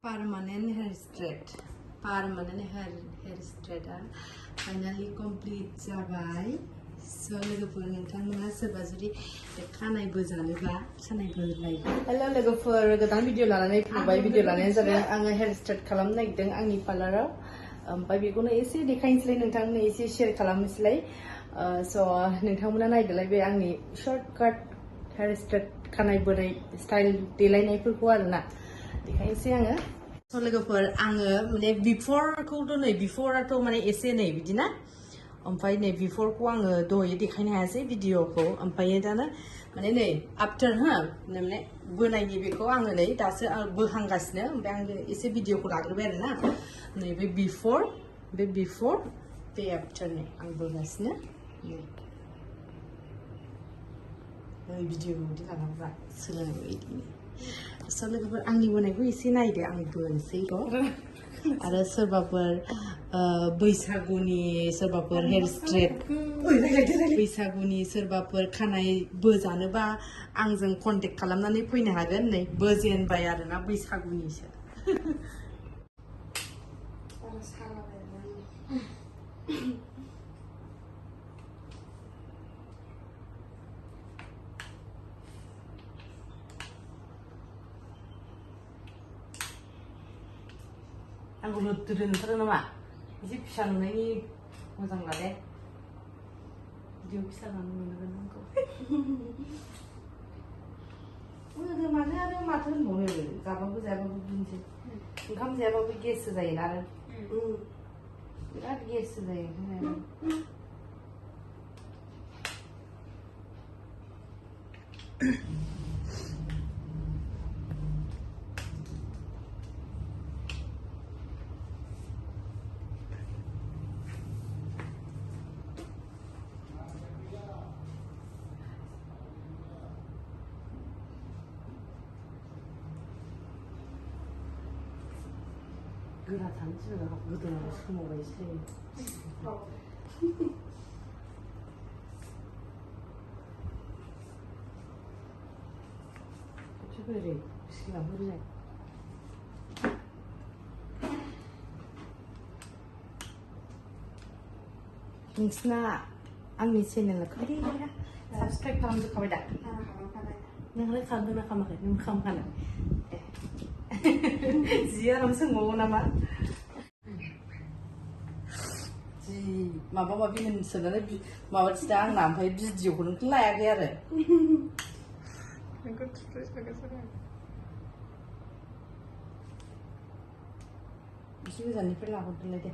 permanent hair straight finally complete जाबाय so लोगोफोर नोंथांमोना सोरबा जुदि खानाय बोजानोबा खानाय बोलाय हेलो लोगोफोर गोदान भिडिअ लानानै फैबाय भिडिअ लानाया जादों आङो हेयर स्ट्रेट खालामनो नागिरदों आंनि पार्लाराव ओमफ्राय बेखौनो एसे देखायनोसैलाय नोंथांमोननो एसे शेयार खालामनोसैलाय so नोंथांमोना नायदोलाय बे आंनि शर्टकाट हेयर स्ट्रेट खानाय बोनाय स्टाइल देलायनायफोरखौ आरोना देखायनोसै आङो so लोगोफोर आङो माने बिफोरखौथ' नै बिफोराथ' माने एसे नै बिदिना ओमफ्राय नै बिफोरखौ आङो दहाय देखायनो हायासै भिडिअखौ ओमफ्राय दाना माने नै आफ्टार माने बोनायनि बेखौ आङो नै दासो बोहांगासिनो ओमफ्राय आङो एसे भिडिअखौ लाग्रोबाय आरोना नै बे बिफोर बे आफ्टार नै आं बोगासिनो नै भिडिअखौ बिदि लानांगौब्रा सोलोंनांगौ बिदिनो so लोगोफोर आंनि बोनायखौ एसे नायदो आं बोनोसै र' आरो सोरबाफोर बैसागुनि सोरबाफोर हेयर स्ट्रेट बैसागुनि सोरबाफोर खानाय बोजानोबा आंजों कन्टेक्ट खालामनानै फैनो हागोन नै बोजेनबाय आरोना बैसागुनिसो आंखौ लोद्दो नुथारो नामा एसे फिसा नुनायनि मोजां लादे भिडिअ फिसा लानो मोनगोन आंखौ माथो आरो माथो होनबावनो जाबाबो जायाबाबो बिदिनोसै ओंखाम जायाबाबो गेससो जायोना आरो बिराद गेससो जायो गोरा थानो थिनोबा गोदोनायाव सोमावबायसो बोरै सिगां बोरै नोंसिना आंनि चेनेलखौ साबसक्राइब खालामजोबखाबाय दा नोंलाय खालामदोंना खालामाखै नों खालामखानो जि आराम सोंबावो नामा जि माबा माबि होनसोनानै माबासै दा आंना ओमफ्राय भिडिअखौनो लायाखै आरो एसे गोजाननिफ्राय लाहरदोलाय दे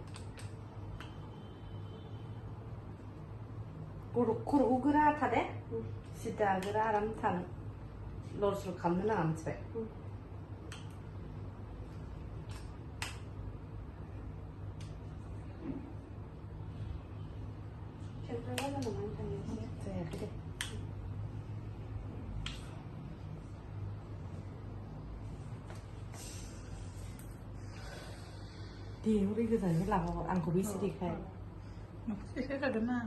खर'खौ गोरा थादे सिदा गोरा आराम थानो लर सर खालामनो नाङा मिथिबाय जायाखै दे दे हरै गोजाननिफ्राय लाहर आंखौबो एसे देखाय देखायखागोन ना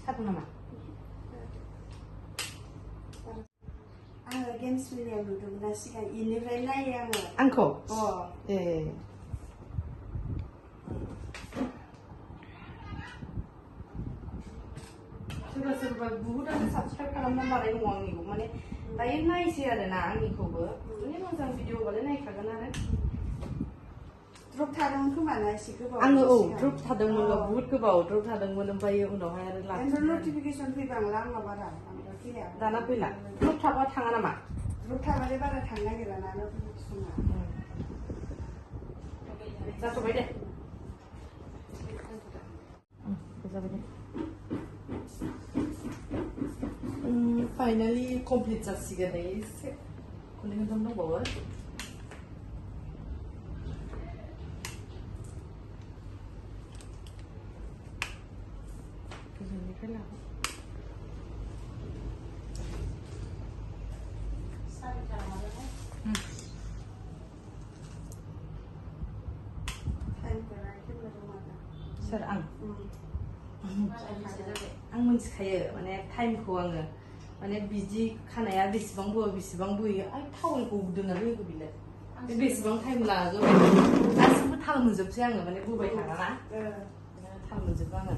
सादों नामा आङो गेम्स प्लेयाव नुदोंमोन ना सिगां इनिफ्राय नायो आङो आंखौ ए सोरबा सोरबा बुहुदानो साबसक्राइब खालामना लानाय दङ आंनिखौ माने दायो नायसै आरोना आंनिखौबो माने मोजां भिडिअबालाय नायखागोन आरो द्रप थादोंमोन खोमा ना एसे गोबाव आङो द्रप थादोंमोन बुहुद गोबाव द्रप थादोंमोन ओमफ्राय उनावहाय आरो लाफिन नटिफिकेसन फैबांला आंनाव बारा फैया दाना फैला द्रप थाबा थाङा नामा द्रप थाबाथाय बारा थांनो नागिरा ना नटिफिकेसना जाथ'बाय दे जाबाय दे फाइनालि कमप्लिट जासिगोन एसे खननै खनथाम दंबावो गोजौनिफ्राय लाबो सोर आं आं मिथिखायो माने टाइमखौ आङो माने बिदि खानाया बेसेबां बोयो आइ टावेलखौ दोननानै होगो बिलाय बे बेसेबां टाइम लागो गासिबो थाल मोनजोबसै आङो माने बोबाय थागाना थाल मोनजोबो आङो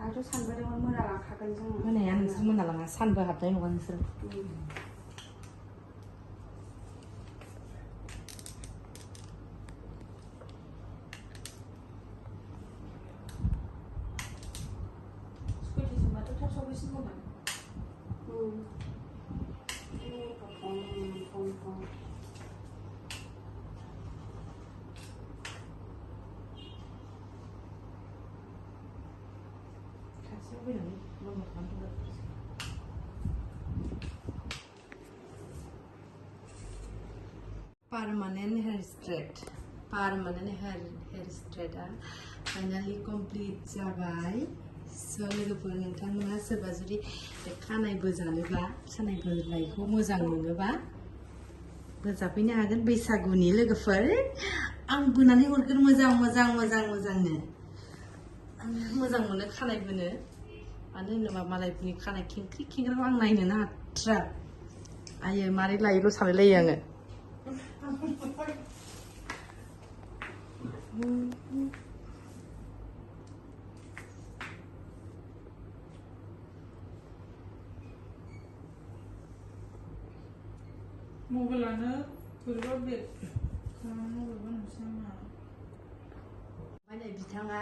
आंथ' सानबोदोंमोन मोना लांखागोन जों मोनाया नोंसोर मोना लाङा सानबो हाबनाय नङा नोंसोर Permanent hair straight. Permanent hair straight finally complete जाबाय स' लोगोफोर नोंथांमोनहा सोरबा जुदि खानाय बोजानोबा खानाय बोनायखौ मोजां मोनोबा बोजाफैनो हागोन बैसागुनि लोगोफोर आं बोनानै हरगोन मोजांनो आं मोजां मोनो खानाय बोनो मानो होनोबा मालायफोरनि खानाय खेंख्रि खेंख्रिखौ आं नायनोनो हाथ्रा आयो मारै लायोल' सानलायलायो आङो मबाइलानो बोरैबा बेद खालामनो बोरैबा नुसैमा माने बिथाङा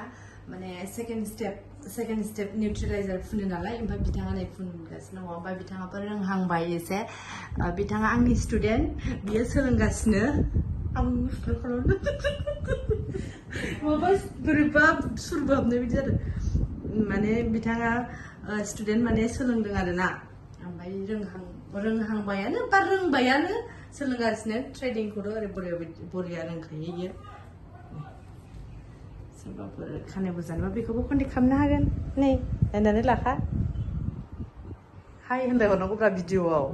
माने सेकेन्ड स्टेप निउट्रेलाइजार फुनो नालाय ओमफ्राय बिथाङा नै फुनगासिनो दङ ओमफ्राय बिथाङाबो रोंहांबाय एसे बिथाङा आंनि स्टुडेन्ट बियो सोलोंगासिनो आं माबा बोरैबा सुरबो हाबनाय बिदि जादों माने बिथाङा स्टुडेन्ट माने सोलोंदों आरोना ओमफ्राय रोंहांबायानो बा रोंबायानो सोलोंगासिनो ट्रेडिंखौथ' ओरै बरिया रोंखायो इयो सोरबाफोर खानाय बोजानोबा बेखौबो कन्टेक्ट खालामनो हागोन नै नायनानै लाखा हाय होनलाय हरनांगौब्रा भिडिअ'आव